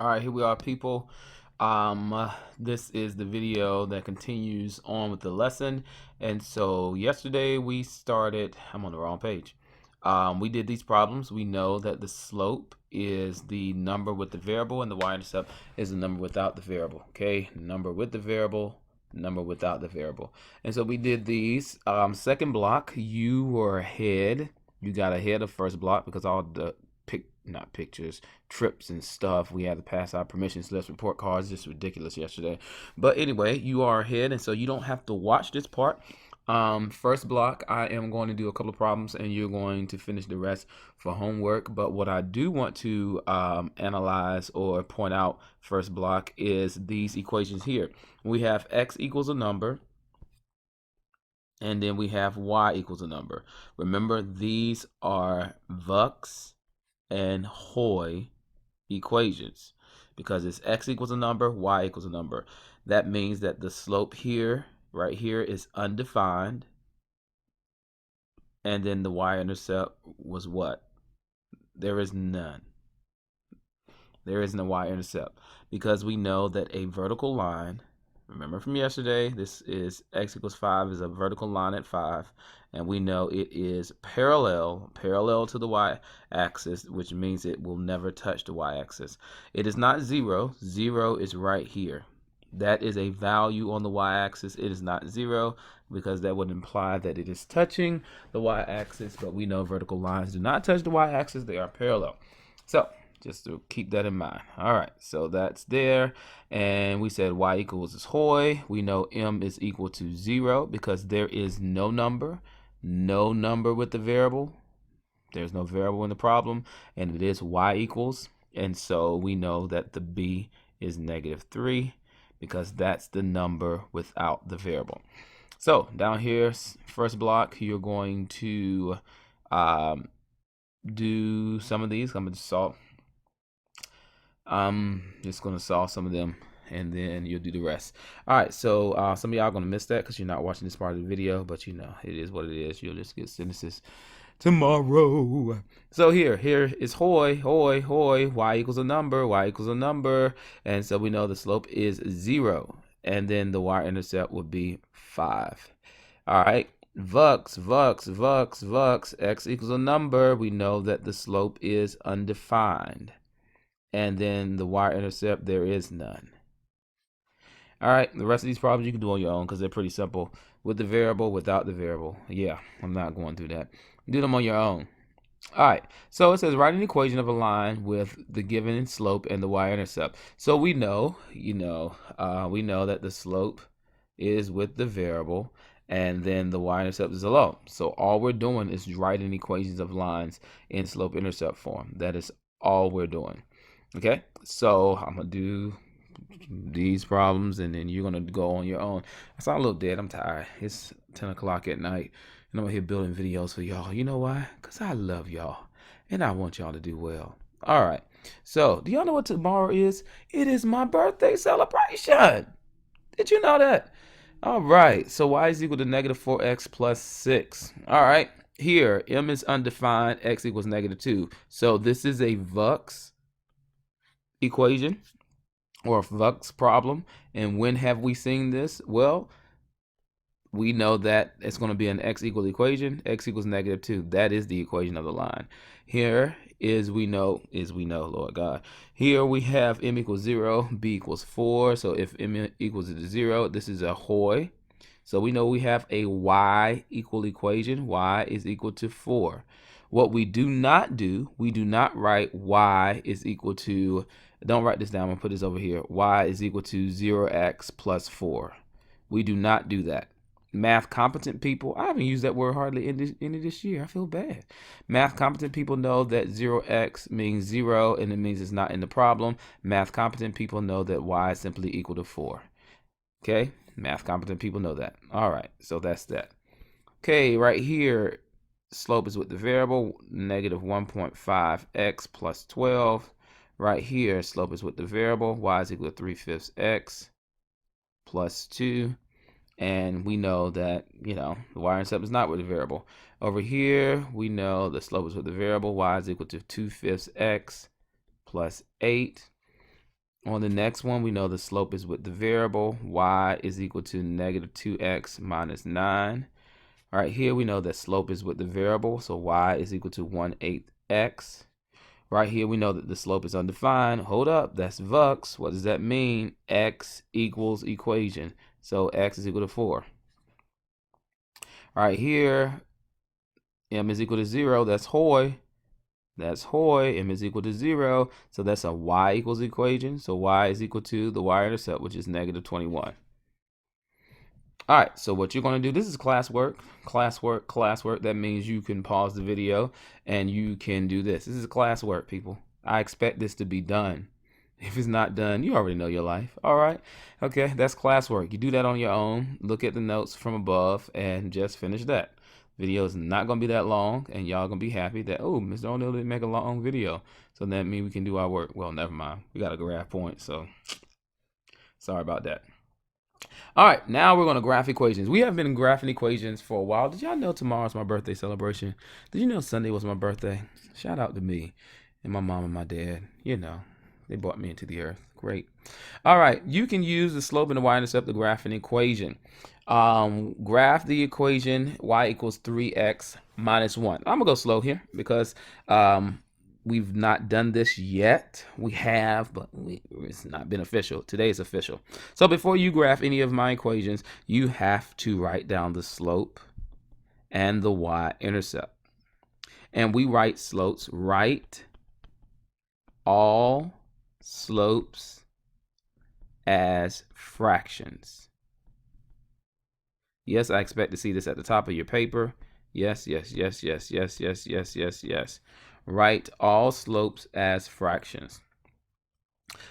All right, here we are, people. This is the video that continues on with the lesson. And so yesterday we started, I'm on the wrong page. We did these problems. We know that the slope is the number with the variable and the y-intercept is the number without the variable. Okay, number with the variable, number without the variable. And so we did these. Second block, you were ahead. You got ahead of first block because all the not pictures, trips and stuff. We had to pass our permission slips, report cards. Just ridiculous yesterday. But anyway, you are ahead, and so you don't have to watch this part. First block, I am going to do a couple of problems, and you're going to finish the rest for homework. But what I do want to analyze or point out first block is these equations here. We have x equals a number, and then we have y equals a number. Remember, these are Vux and Hoy equations because it's x equals a number, y equals a number. That means that the slope here, right here, is undefined. And then the y-intercept was what? There is none. There isn't a y-intercept because we know that a vertical line, remember from yesterday, this is x equals 5 is a vertical line at 5, and we know it is parallel to the y-axis, which means it will never touch the y-axis. It is not 0. 0 is right here. That is a value on the y-axis. It is not 0 because that would imply that it is touching the y-axis, but we know vertical lines do not touch the y-axis. They are parallel. So just to keep that in mind. All right, so that's there. And we said y equals is Hoy. We know m is equal to 0 because there is no number with the variable. There's no variable in the problem, and it is y equals. And so we know that the b is -3 because that's the number without the variable. So down here, first block, you're going to do some of these. I'm going to solve. I'm just going to solve some of them, and then you'll do the rest. All right, so some of y'all are going to miss that because you're not watching this part of the video, but you know, it is what it is. You'll just get sentences tomorrow. So here is Hoy, y equals a number, and so we know the slope is 0, and then the y-intercept would be 5. All right, Vux, x equals a number. We know that the slope is undefined. And then the y-intercept, there is none. All right, the rest of these problems you can do on your own because they're pretty simple. With the variable, without the variable. Yeah, I'm not going through that. Do them on your own. All right, so it says write an equation of a line with the given slope and the y-intercept. So we know, we know that the slope is with the variable, and then the y-intercept is alone. So all we're doing is writing equations of lines in slope-intercept form. That is all we're doing. Okay, so I'm gonna do these problems and then you're gonna go on your own. I sound a little dead. I'm tired. It's 10 o'clock at night and I'm here building videos for y'all. You know why? Because I love y'all and I want y'all to do well. All right, so do y'all know what tomorrow is? It is my birthday celebration. Did you know that? All right, so y is equal to -4x plus 6. All right, here m is undefined, x equals -2. So this is a Vux equation or a Vux problem. And when have we seen this? Well, we know that it's going to be an x equal equation. X equals -2. That is the equation of the line. Here is we know, Lord God. Here we have m equals 0, b equals 4. So if m equals 0, this is a Hoy. So we know we have a y equal equation. Y is equal to 4. What we do not do, we do not write y is equal to, don't write this down, I'm going to put this over here. Y is equal to 0x plus 4. We do not do that. Math competent people, I haven't used that word hardly any this year. I feel bad. Math competent people know that 0x means 0 and it means it's not in the problem. Math competent people know that y is simply equal to 4. Okay, math competent people know that. All right, so that's that. Okay, right here, slope is with the variable, -1.5x plus 12. Right here, slope is with the variable, y is equal to 3/5 x plus 2. And we know that, the y-intercept is not with the variable. Over here, we know the slope is with the variable, y is equal to 2/5 x plus 8. On the next one, we know the slope is with the variable. Y is equal to negative 2x minus 9. All right, here we know that slope is with the variable, so y is equal to 1/8 x. Right here, we know that the slope is undefined. Hold up, that's Vux. What does that mean? X equals equation. So x is equal to 4. Right here, m is equal to 0. That's Hoy. That's Hoy. M is equal to 0. So that's a y equals equation. So y is equal to the y-intercept, which is negative 21. All right, so what you're going to do, this is classwork. That means you can pause the video and you can do this. This is classwork, people. I expect this to be done. If it's not done, you already know your life. All right. Okay, that's classwork. You do that on your own. Look at the notes from above and just finish that. Video is not going to be that long, and y'all going to be happy that, oh, Mr. O'Neil didn't make a long video. So that means we can do our work. Well, never mind. We got to graph points, so sorry about that. All right, now we're going to graph equations. We have been graphing equations for a while. Did y'all know tomorrow's my birthday celebration? Did you know Sunday was my birthday? Shout out to me and my mom and my dad. You know, they brought me into the earth. Great. All right, you can use the slope and the y-intercept to graph an equation. Graph the equation y equals 3x minus 1. I'm going to go slow here because we've not done this yet. We have, but it's not been official. Today is official. So before you graph any of my equations, you have to write down the slope and the y-intercept. And we write slopes. Write all slopes as fractions. Yes, I expect to see this at the top of your paper. Yes. Write all slopes as fractions.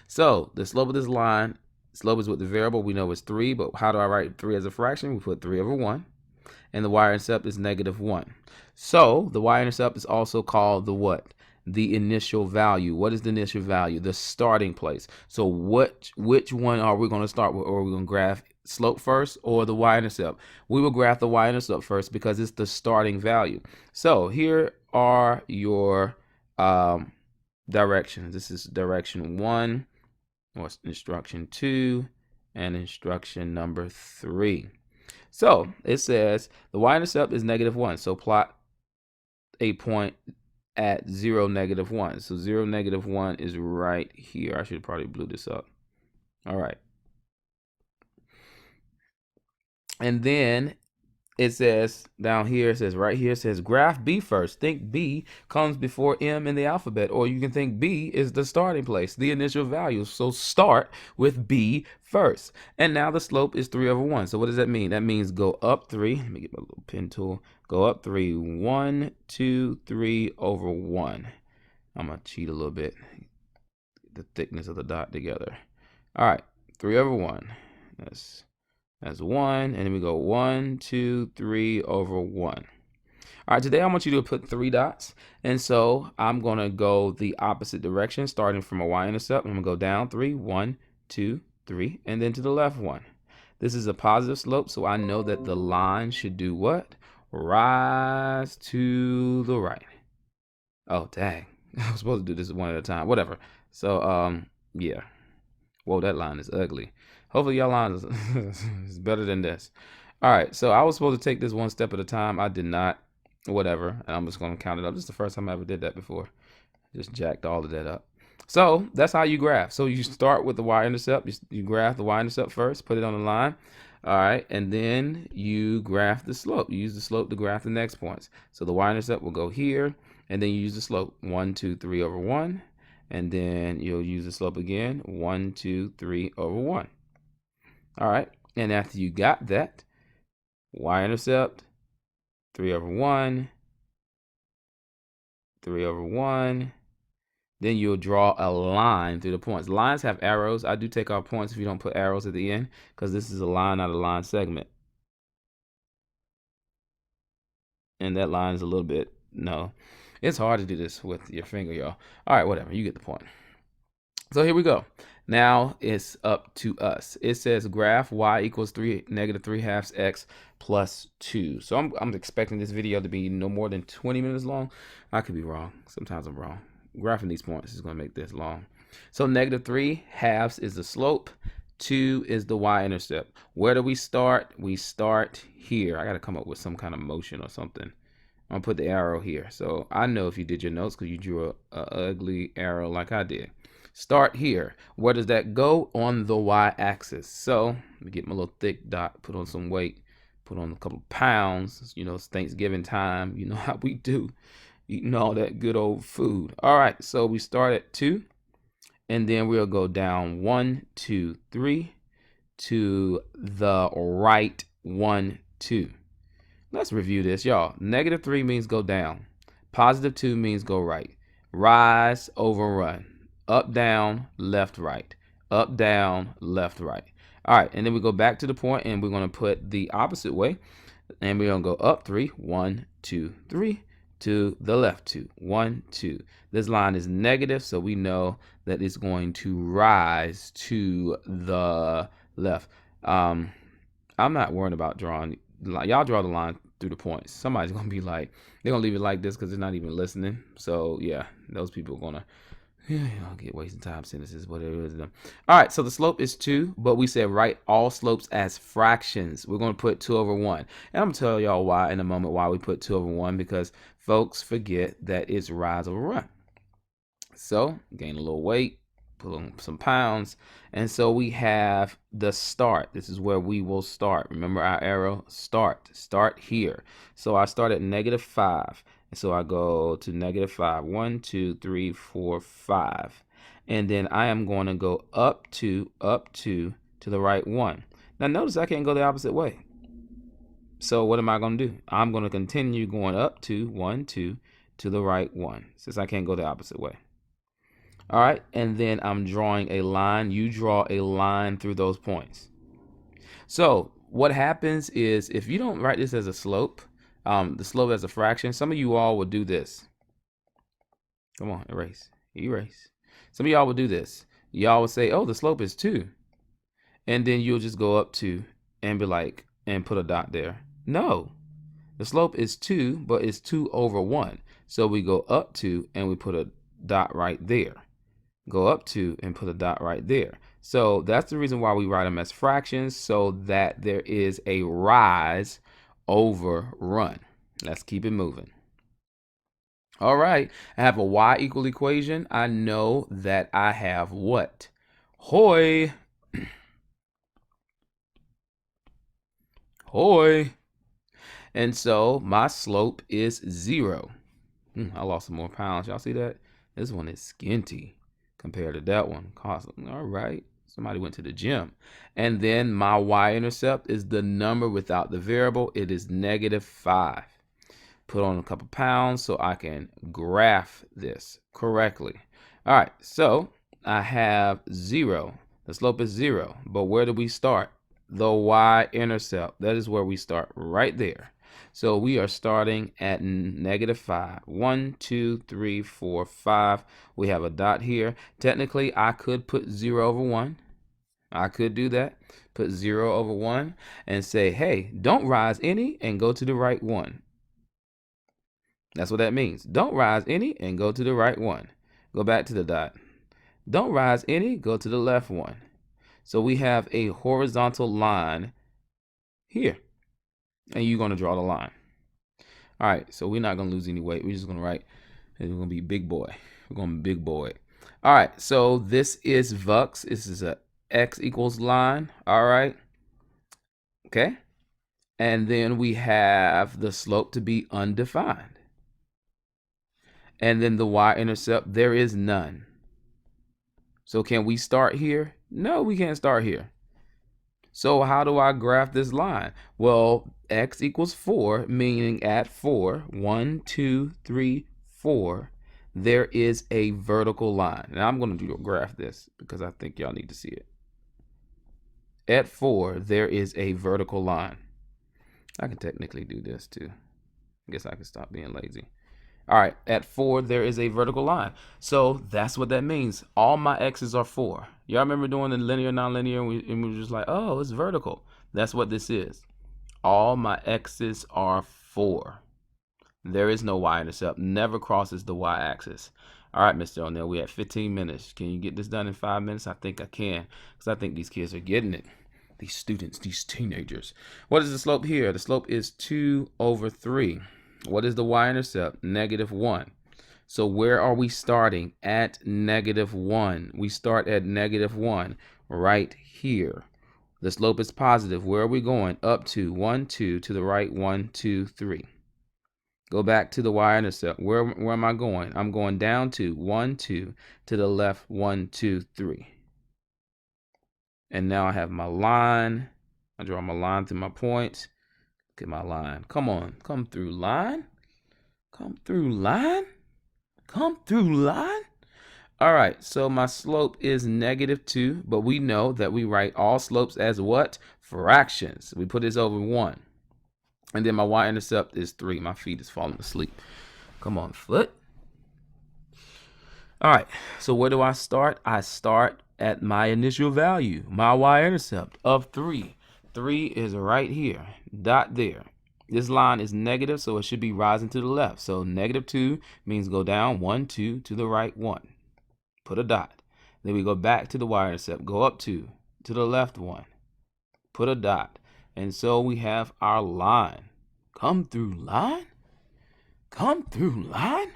So the slope of this line, slope is with the variable. We know it's 3, but how do I write 3 as a fraction? We put 3 over 1. And the y-intercept is negative 1. So the y-intercept is also called the what? The initial value. What is the initial value? The starting place. So which one are we going to start with? Or are we going to graph slope first or the y-intercept? We will graph the y-intercept first because it's the starting value. So here are your directions. This is direction 1, or instruction 2, and instruction number 3. So it says the y-intercept is negative 1. So plot a point at 0, negative 1. So 0, negative 1 is right here. I should probably blew this up. All right. And then it says down here, it says right here, it says graph B first. Think B comes before M in the alphabet, or you can think B is the starting place, the initial value. So start with B first. And now the slope is 3 over 1. So what does that mean? That means go up 3. Let me get my little pen tool. Go up 3. 1, 2, 3 over 1. I'm going to cheat a little bit. Get the thickness of the dot together. All right. 3 over 1. That's 1, and then we go 1, 2, 3 over 1. All right, today I want you to put 3 dots, and so I'm going to go the opposite direction, starting from a y-intercept. I'm going to go down 3, 1, 2, 3, and then to the left 1. This is a positive slope, so I know that the line should do what? Rise to the right. Oh, dang. I was supposed to do this one at a time. Whatever. So, yeah. Whoa, that line is ugly. Hopefully y'all line is better than this. All right, so I was supposed to take this one step at a time. I did not. Whatever. And I'm just going to count it up. This is the first time I ever did that before. Just jacked all of that up. So that's how you graph. So you start with the y-intercept. You graph the y-intercept first, put it on the line. All right, and then you graph the slope. You use the slope to graph the next points. So the y-intercept will go here, and then you use the slope 1, 2, 3 over 1. And then you'll use the slope again, 1, 2, 3 over 1. All right, and after you got that, y-intercept, 3 over 1, 3 over 1. Then you'll draw a line through the points. Lines have arrows. I do take off points if you don't put arrows at the end, because this is a line, not a line segment. And that line is a little bit, no. It's hard to do this with your finger, y'all. All right, whatever, you get the point. So here we go. Now it's up to us. It says graph y equals negative 3/2 x plus 2. So I'm expecting this video to be no more than 20 minutes long. I could be wrong. Sometimes I'm wrong. Graphing these points is going to make this long. So -3 halves is the slope. 2 is the y-intercept. Where do we start? We start here. I got to come up with some kind of motion or something. I'm going to put the arrow here. So I know if you did your notes because you drew a ugly arrow like I did. Start here. Where does that go? On the y-axis. So let me get my little thick dot, put on some weight, put on a couple of pounds. You know, it's Thanksgiving time. You know how we do. Eating all that good old food. All right, so we start at 2. And then we'll go down 1, 2, 3 to the right 1, 2. Let's review this, y'all. -3 means go down. +2 means go right. Rise, overrun. Up, down, left, right. Up, down, left, right. All right, and then we go back to the point and we're going to put the opposite way. And we're going to go up 3, 1, 2, 3 to the left 2, 1, 2. This line is negative, so we know that it's going to rise to the left. I'm not worried about drawing. Y'all draw the line through the points. Somebody's going to be like, they're going to leave it like this because they're not even listening. So, yeah, those people are going to, I'll get wasting time sentences, whatever it is. All right, so the slope is 2, but we said write all slopes as fractions. We're going to put 2 over 1. And I'm going to tell y'all why in a moment why we put 2 over 1, because folks forget that it's rise over run. So gain a little weight, put on some pounds, and so we have the start. This is where we will start. Remember our arrow? Start here. So I start at -5. And so I go to -5. 1, 2, 3, 4, 5. And then I am going to go up 2 to the right 1. Now notice I can't go the opposite way. So what am I going to do? I'm going to continue going up 2, 1, 2 to the right 1, since I can't go the opposite way. All right, and then I'm drawing a line. You draw a line through those points. So what happens is, if you don't write this as a slope, the slope as a fraction, some of you all would do this. Come on, erase. Some of y'all would do this. Y'all would say, oh, the slope is 2. And then you'll just go up 2 and be like, and put a dot there. No, the slope is 2, but it's 2 over 1. So we go up 2 and we put a dot right there. Go up 2 and put a dot right there. So that's the reason why we write them as fractions, so that there is a rise over run. Let's keep it moving. All right, I have a y-equal equation. I know that I have what? Hoy. Hoy. And so my slope is 0. I lost some more pounds. Y'all see that? This one is skinty compared to that one. All right. Somebody went to the gym. And then my y-intercept is the number without the variable. It is -5. Put on a couple pounds so I can graph this correctly. All right. So I have 0. The slope is 0. But where do we start? The y-intercept. That is where we start, right there. So we are starting at -5. 1, 2, 3, 4, 5. We have a dot here. Technically, I could put 0 over 1. I could do that. Put 0 over 1 and say, hey, don't rise any and go to the right 1. That's what that means. Don't rise any and go to the right 1. Go back to the dot. Don't rise any, go to the left 1. So we have a horizontal line here. And you're going to draw the line. All right, so we're not going to lose any weight. We're just going to write, we're going to be big boy. We're going to be big boy. All right, so this is Vux. This is a x equals line. All right. Okay. And then we have the slope to be undefined. And then the y-intercept, there is none. So can we start here? No, we can't start here. So how do I graph this line? Well, x equals 4, meaning at 4, 1, 2, 3, 4, there is a vertical line. And I'm going to graph this because I think y'all need to see it. At 4, there is a vertical line. I can technically do this too. I guess I can stop being lazy. All right, at 4, there is a vertical line. So that's what that means. All my x's are 4. Y'all remember doing the linear, nonlinear, and we were just like, oh, it's vertical. That's what this is. All my x's are 4. There is no y-intercept. Never crosses the y-axis. All right, Mr. O'Neill, we have 15 minutes. Can you get this done in 5 minutes? I think I can, because I think these kids are getting it. These students, these teenagers. What is the slope here? The slope is 2/3. What is the y-intercept? -1. So where are we starting? At -1. We start at -1 right here. The slope is positive. Where are we going? Up to 1, 2, to the right, 1, 2, 3. Go back to the y-intercept. Where am I going? I'm going down to 1, 2, to the left, 1, 2, 3. And now I have my line. I draw my line through my points. Look at my line. Come on, come through line. Come through line. Come through line. All right, so my slope is -2, but we know that we write all slopes as what? Fractions. We put this over 1. And then my y-intercept is 3. My feet is falling asleep. Come on, foot. All right, so where do I start? I start at my initial value, my y-intercept of 3. 3 is right here, dot there. This line is negative, so it should be rising to the left. So -2 means go down 1, 2, to the right, 1. Put a dot. Then we go back to the y-intercept, go up 2, to the left, 1. Put a dot. And so we have our line. Come through line? Come through line?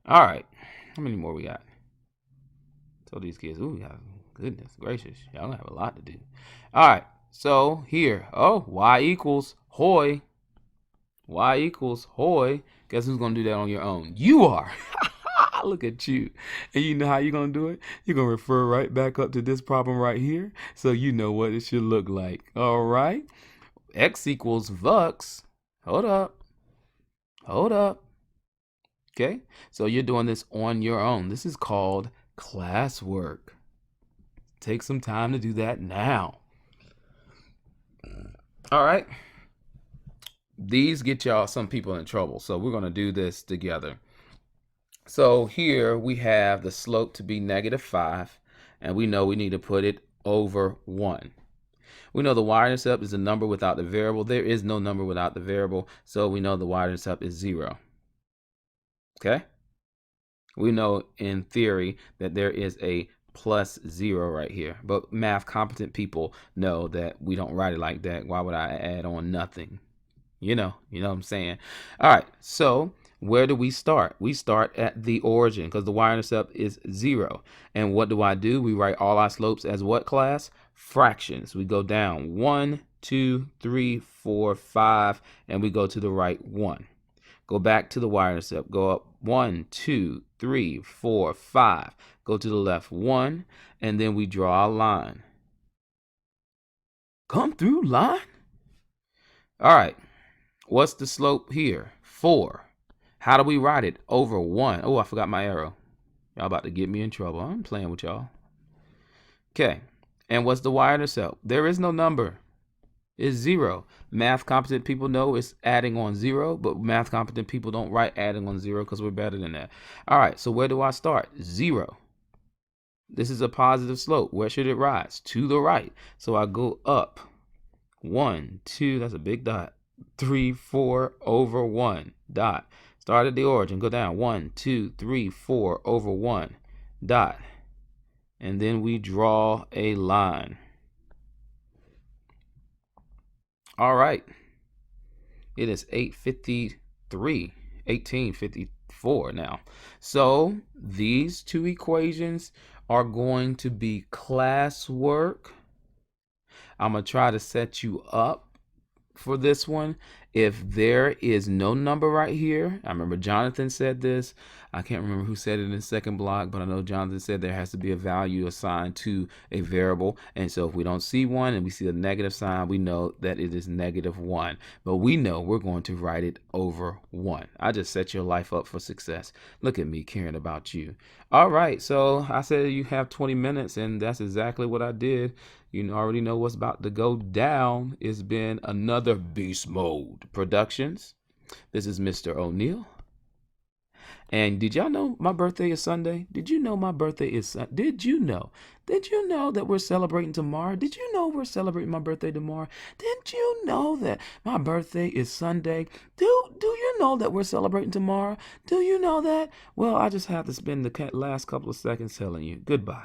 All right. How many more we got? Told these kids, ooh, goodness gracious, y'all gonna have a lot to do. All right, so here, y equals hoy. Y equals hoy. Guess who's gonna do that on your own? You are. Look at you. And you know how you're gonna do it? You're gonna refer right back up to this problem right here, so you know what it should look like. All right, x equals vux. Hold up. Okay, so you're doing this on your own. This is called classwork. Take some time to do that now. All right. These get y'all, some people, in trouble. So we're going to do this together. So here we have the slope to be -5, and we know we need to put it over 1. We know the y-intercept is a number without the variable. There is no number without the variable, so we know the y-intercept is 0. Okay? We know in theory that there is a +0 right here, but math competent people know that we don't write it like that. Why would I add on nothing? You know what I'm saying? All right, so where do we start? We start at the origin because the y-intercept is 0. And what do? We write all our slopes as what, class? Fractions. We go down 1, 2, 3, 4, 5, and we go to the right 1. Go back to the y-intercept. Go up 1, 2, 3, 4, 5. Go to the left 1, and then we draw a line. Come through line. All right. What's the slope here? 4. How do we write it? Over 1. Oh, I forgot my arrow. Y'all about to get me in trouble. I'm playing with y'all. Okay. And what's the y-intercept? There is no number. It's 0. Math competent people know it's adding on 0, but math competent people don't write adding on 0 because we're better than that. All right, so where do I start? 0. This is a positive slope. Where should it rise? To the right. So I go up 1, 2, that's a big dot. 3, 4 over 1 dot. Start at the origin, go down 1, 2, 3, 4 over 1 dot. And then we draw a line. All right, it is 8:53, 18:54 now. So these two equations are going to be classwork. I'm going to try to set you up for this one. If there is no number right here, I remember Jonathan said this. I can't remember who said it in the second block, but I know Jonathan said there has to be a value assigned to a variable. And so if we don't see one and we see a negative sign, we know that it is -1. But we know we're going to write it over 1. I just set your life up for success. Look at me caring about you. All right, so I said you have 20 minutes, and that's exactly what I did. You already know what's about to go down. It's been another Beast Mode Productions. This is Mr. O'Neill. And did y'all know my birthday is Sunday? Did you know my birthday is Did you know? Did you know that we're celebrating tomorrow? Did you know we're celebrating my birthday tomorrow? Did you know that my birthday is Sunday? Do you know that we're celebrating tomorrow? Do you know that? Well, I just have to spend the last couple of seconds telling you goodbye.